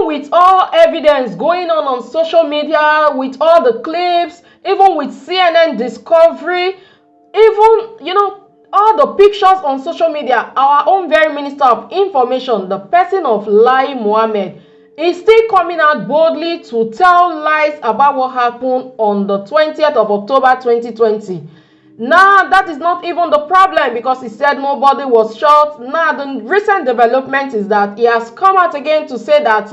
even with all evidence going on social media, with all the clips, even with CNN Discovery, even, you know, all the pictures on social media, our own very Minister of Information, the person of Lai Mohammed, is still coming out boldly to tell lies about what happened on the 20th of October 2020. Now, that is not even the problem, because he said nobody was shot. Now, the recent development is that he has come out again to say that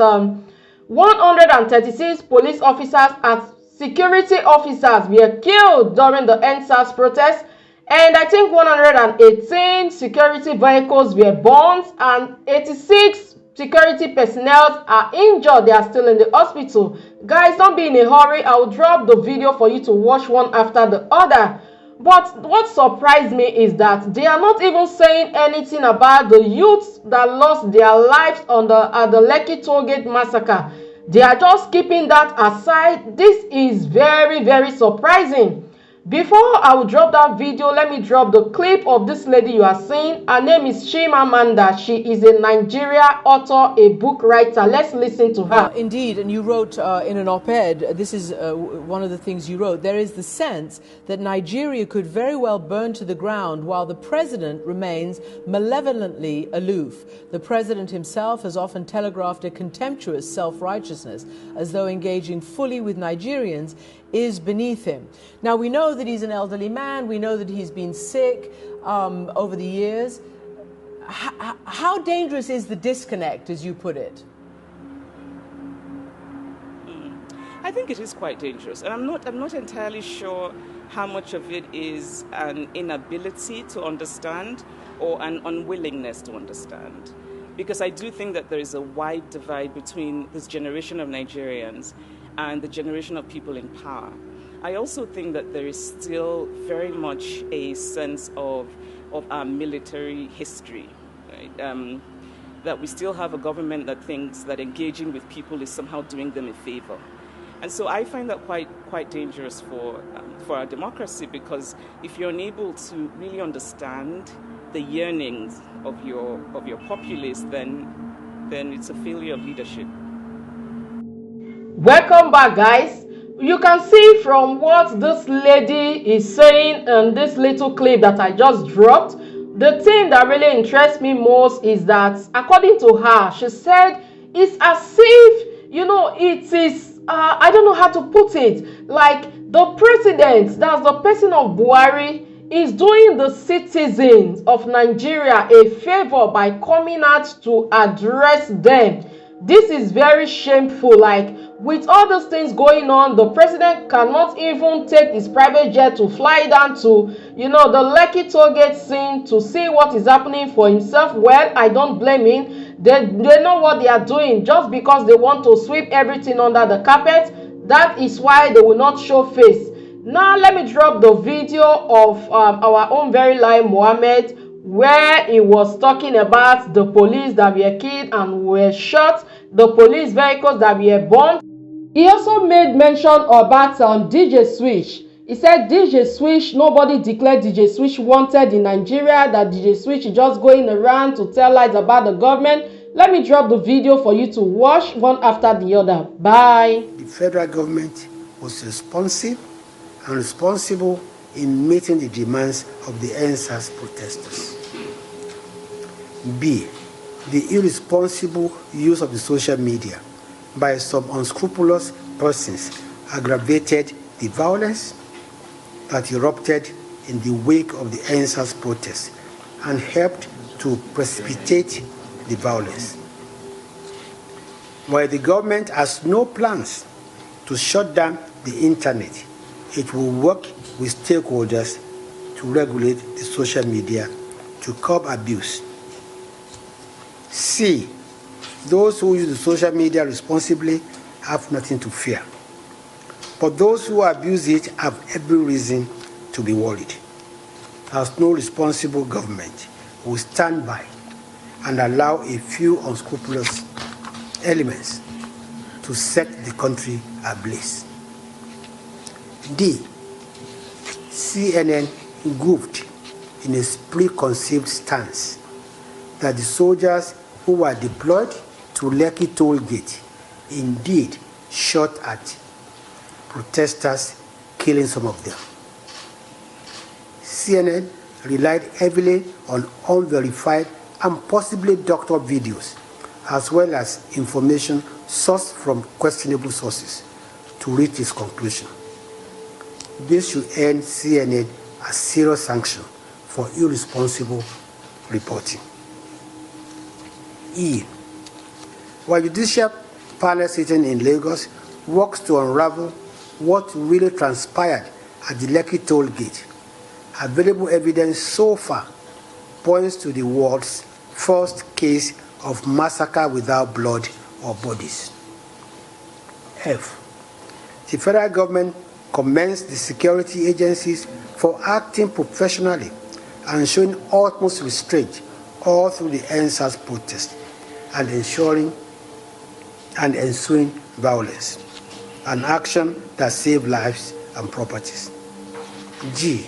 136 police officers and security officers were killed during the EndSARS protest, and I think 118 security vehicles were burnt, and 86 security personnel are injured. They are still in the hospital. Guys, don't be in a hurry. I will drop the video for you to watch one after the other. But what surprised me is that they are not even saying anything about the youths that lost their lives on at the Lekki Tollgate massacre. They are just keeping that aside. This is very, very surprising. Before I will drop that video, let me drop the clip of this lady you are seeing. Her name is Chimamanda. She is a Nigerian author, a book writer. Let's listen to her. Indeed, and you wrote in an op-ed, this is one of the things you wrote, there is the sense that Nigeria could very well burn to the ground while the president remains malevolently aloof. The president himself has often telegraphed a contemptuous self-righteousness, as though engaging fully with Nigerians is beneath him. Now, we know that he's an elderly man. We know that he's been sick over the years. How dangerous is the disconnect, as you put it? I think it is quite dangerous, and I'm not entirely sure how much of it is an inability to understand or an unwillingness to understand, because I do think that there is a wide divide between this generation of Nigerians and the generation of people in power. I also think that there is still very much a sense of our military history, right? That we still have a government that thinks that engaging with people is somehow doing them a favor. And so I find that quite dangerous for our democracy, because if you're unable to really understand the yearnings of your populace, then it's a failure of leadership. Welcome back, guys. You can see from what this lady is saying in this little clip that I just dropped, the thing that really interests me most is that, according to her, she said it's as if, you know, it is, I don't know how to put it, like the president, that's the person of Buhari, is doing the citizens of Nigeria a favor by coming out to address them. This is very shameful. Like, with all those things going on, the president cannot even take his private jet to fly down to, you know, the Lekki Tollgate scene to see what is happening for himself. Well, I don't blame him. They know what they are doing. Just because they want to sweep everything under the carpet, that is why they will not show face. Now, let me drop the video of our own very Lai Mohammed, where he was talking about the police that were killed and were shot, the police vehicles that were burned. He also made mention about DJ Switch. He said DJ Switch, nobody declared DJ Switch wanted in Nigeria, that DJ Switch is just going around to tell lies about the government. Let me drop the video for you to watch one after the other. Bye. The federal government was responsive and responsible in meeting the demands of the EndSARS protesters. B. The irresponsible use of the social media by some unscrupulous persons aggravated the violence that erupted in the wake of the EndSARS protests and helped to precipitate the violence. While the government has no plans to shut down the internet, it will work with stakeholders to regulate the social media to curb abuse. C. Those who use the social media responsibly have nothing to fear. But those who abuse it have every reason to be worried, as no responsible government will stand by and allow a few unscrupulous elements to set the country ablaze. D. CNN goofed in a preconceived stance that the soldiers who were deployed to Lekki Tollgate indeed shot at protesters, killing some of them. CNN relied heavily on unverified and possibly doctored videos, as well as information sourced from questionable sources, to reach its conclusion. This should earn CNN a serious sanction for irresponsible reporting. E. While judicial panel sitting in Lagos works to unravel what really transpired at the Lekki toll gate, available evidence so far points to the world's first case of massacre without blood or bodies. F. The federal government commends the security agencies for acting professionally and showing utmost restraint all through the NSAS protest and ensuing violence, an action that saved lives and properties. G.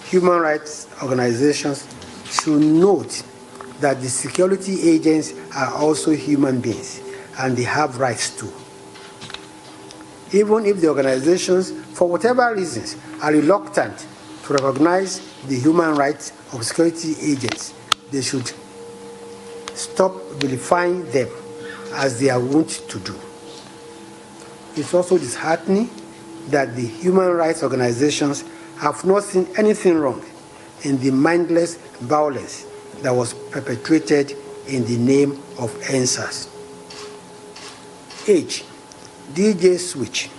Human rights organizations should note that the security agents are also human beings and they have rights too. Even if the organizations, for whatever reasons, are reluctant to recognize the human rights of security agents, they should stop vilifying them as they are wont to do. It's also disheartening that the human rights organizations have not seen anything wrong in the mindless violence that was perpetrated in the name of NSAS. H. DJ Switch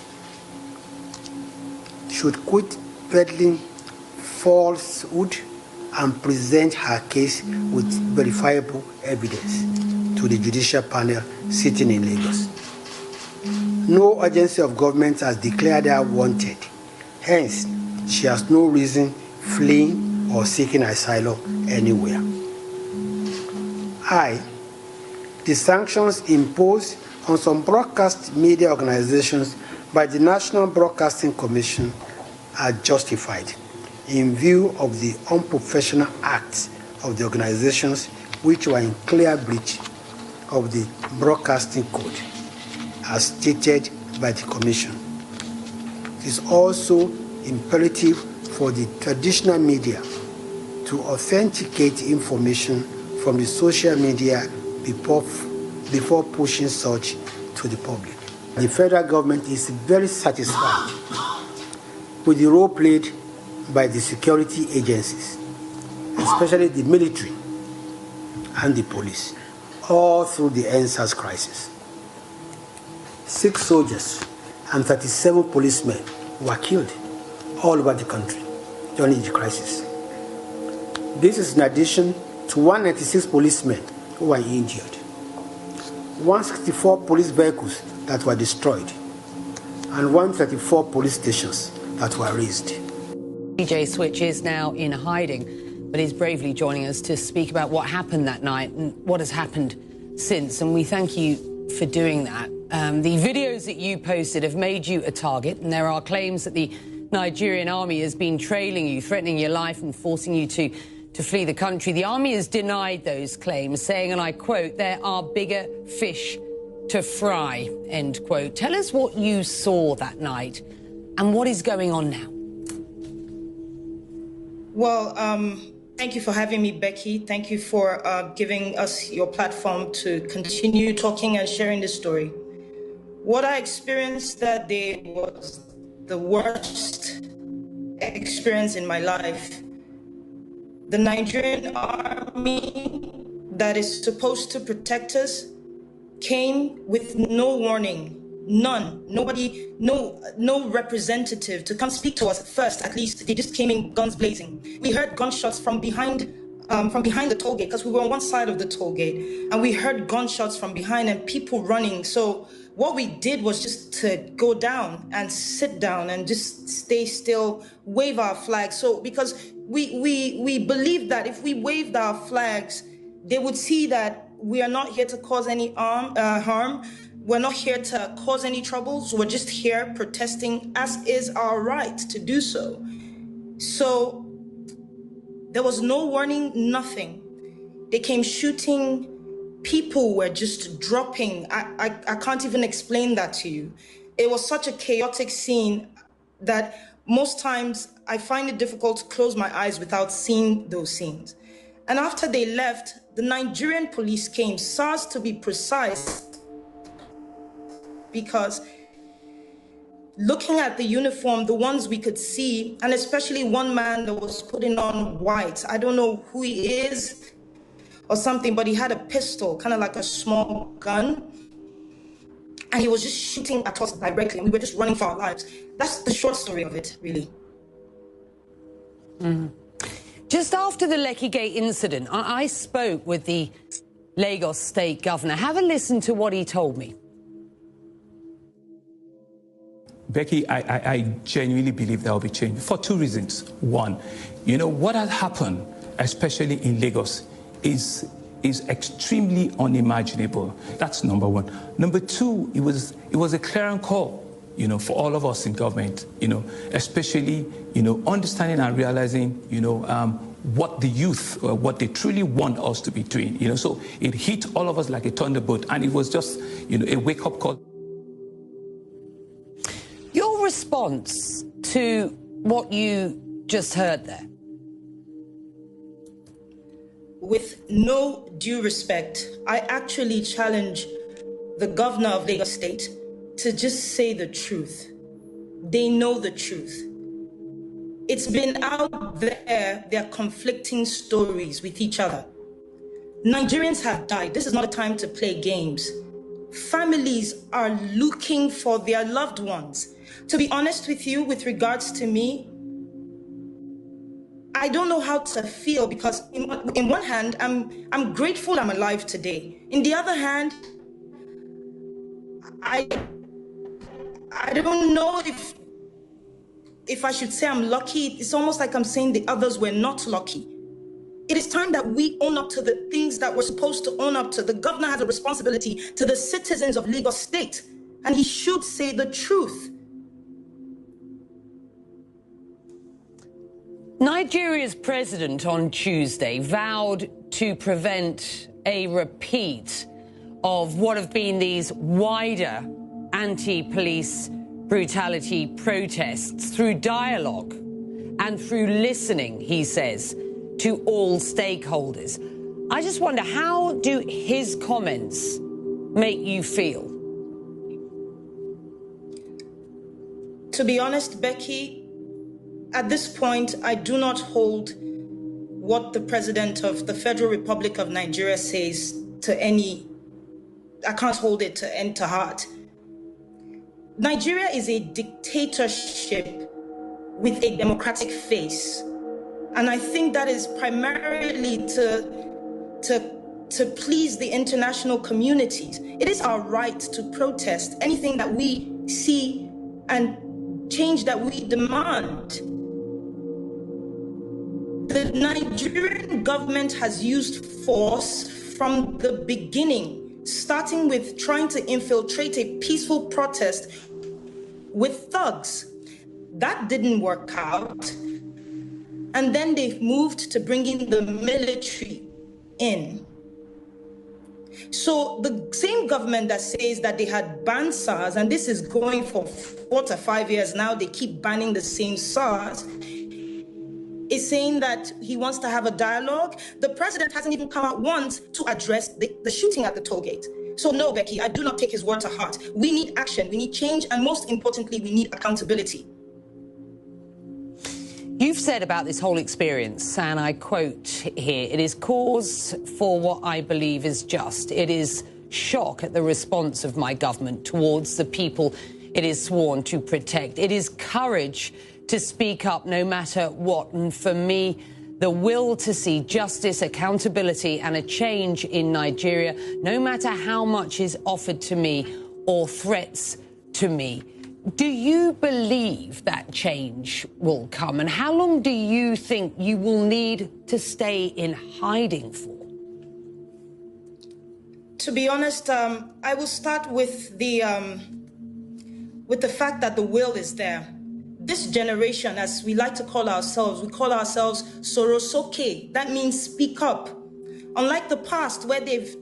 should quit peddling falsehood and present her case with verifiable evidence to the judicial panel sitting in Lagos. No agency of government has declared her wanted. Hence, she has no reason fleeing or seeking asylum anywhere. I. The sanctions imposed on some broadcast media organizations by the National Broadcasting Commission are justified in view of the unprofessional acts of the organizations which were in clear breach of the Broadcasting Code, as stated by the Commission. It is also imperative for the traditional media to authenticate information from the social media before pushing such to the public. The federal government is very satisfied with the role played by the security agencies, especially the military and the police, all through the NSAS crisis. 6 soldiers and 37 policemen were killed all over the country during the crisis. This is in addition to 196 policemen who were injured, 164 police vehicles that were destroyed, and 134 police stations that were razed. DJ Switch is now in hiding, but is bravely joining us to speak about what happened that night and what has happened since, and we thank you for doing that. The videos that you posted have made you a target, and there are claims that the Nigerian army has been trailing you, threatening your life and forcing you to flee the country. The army has denied those claims, saying, and I quote, "There are bigger fish to fry," end quote. Tell us what you saw that night and what is going on now. Well, thank you for having me, Becky. Thank you for giving us your platform to continue talking and sharing this story. What I experienced that day was the worst experience in my life. The Nigerian army that is supposed to protect us came with no warning, none, nobody, no representative to come speak to us first. At least they just came in guns blazing. We heard gunshots from behind the toll gate, because we were on one side of the toll gate, and we heard gunshots from behind and people running. So what we did was just to go down and sit down and just stay still, wave our flags. So because we believed that if we waved our flags, they would see that we are not here to cause any harm. We're not here to cause any troubles. We're just here protesting, as is our right to do so. So there was no warning, nothing. They came shooting people were just dropping. I can't even explain that to you. It was such a chaotic scene that most times I find it difficult to close my eyes without seeing those scenes. And after they left, the Nigerian police came, SARS to be precise, because looking at the uniform, the ones we could see, and especially one man that was putting on white, I don't know who he is or something, but he had a pistol, kind of like a small gun, and he was just shooting at us directly, and we were just running for our lives. That's the short story of it, really. Just after the Lekki Gate incident, I spoke with the Lagos State Governor. Have a listen to what he told me. Becky, I genuinely believe there will be change for two reasons. One, you know, what has happened, especially in Lagos, is extremely unimaginable. That's number one. Number two, it was a clarion call, you know, for all of us in government, you know, especially, you know, understanding and realizing, you know, what the youth, what they truly want us to be doing, you know. So it hit all of us like a thunderbolt, and it was just, you know, a wake-up call. Your response to what you just heard there? With no due respect, I actually challenge the governor of Lagos State to just say the truth. They know the truth. It's been out there, they're conflicting stories with each other. Nigerians have died. This is not a time to play games. Families are looking for their loved ones. To be honest with you, with regards to me, I don't know how to feel, because in one hand, I'm grateful I'm alive today. In the other hand, I don't know if I should say I'm lucky. It's almost like I'm saying the others were not lucky. It is time that we own up to the things that we're supposed to own up to. The governor has a responsibility to the citizens of Lagos State, and he should say the truth. Nigeria's president on Tuesday vowed to prevent a repeat of what have been these wider anti-police brutality protests through dialogue and through listening, he says, to all stakeholders. I just wonder, how do his comments make you feel? To be honest, Becky, at this point, I do not hold what the president of the Federal Republic of Nigeria says to any, I can't hold it to heart. Nigeria is a dictatorship with a democratic face. And I think that is primarily to please the international communities. It is our right to protest anything that we see and change that we demand. The Nigerian government has used force from the beginning, starting with trying to infiltrate a peaceful protest with thugs. That didn't work out. And then they've moved to bringing the military in. So the same government that says that they had banned SARS, and this is going for 4 to 5 years now, they keep banning the same SARS, is saying that he wants to have a dialogue. The president hasn't even come out once to address the shooting at the toll gate. So no, Becky, I do not take his word to heart. We need action, we need change, and most importantly, we need accountability. You've said about this whole experience, and I quote here, "It is cause for what I believe is just. It is shock at the response of my government towards the people it is sworn to protect. It is courage to speak up no matter what. And for me, the will to see justice, accountability and a change in Nigeria, no matter how much is offered to me or threats to me." Do you believe that change will come? And how long do you think you will need to stay in hiding for? To be honest, I will start with the fact that the will is there. This generation, as we like to call ourselves, we call ourselves R0Ck. That means speak up. Unlike the past, where they've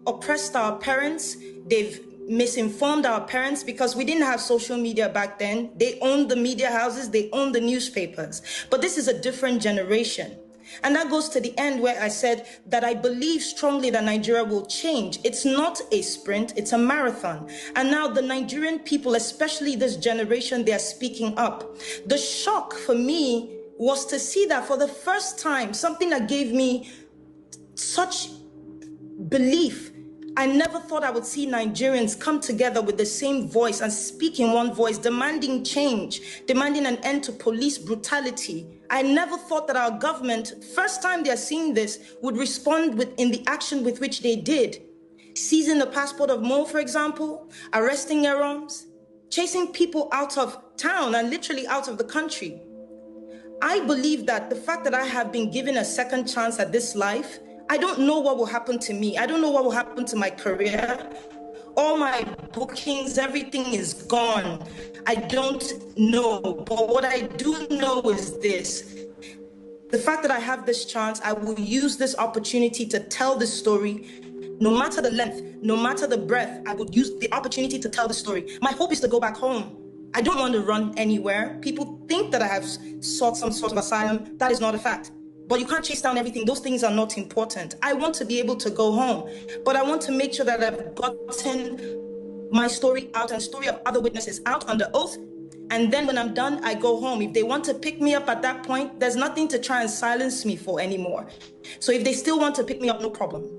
oppressed our parents. They've misinformed our parents because we didn't have social media back then. They owned the media houses, they owned the newspapers. But this is a different generation. And that goes to the end where I said that I believe strongly that Nigeria will change. It's not a sprint, it's a marathon. And now the Nigerian people, especially this generation, they are speaking up. The shock for me was to see that for the first time, something that gave me such belief. I never thought I would see Nigerians come together with the same voice and speak in one voice, demanding change, demanding an end to police brutality. I never thought that our government, first time they're seeing this, would respond in the action with which they did. Seizing the passport of Mo, for example, arresting Eroms, chasing people out of town and literally out of the country. I believe that the fact that I have been given a second chance at this life, I don't know what will happen to me. I don't know what will happen to my career. All my bookings, everything is gone. I don't know. But what I do know is this. The fact that I have this chance, I will use this opportunity to tell this story. No matter the length, no matter the breadth, I would use the opportunity to tell the story. My hope is to go back home. I don't want to run anywhere. People think that I have sought some sort of asylum. That is not a fact. But you can't chase down everything. Those things are not important. I want to be able to go home, but I want to make sure that I've gotten my story out and the story of other witnesses out under oath. And then when I'm done, I go home. If they want to pick me up at that point, there's nothing to try and silence me for anymore. So if they still want to pick me up, no problem.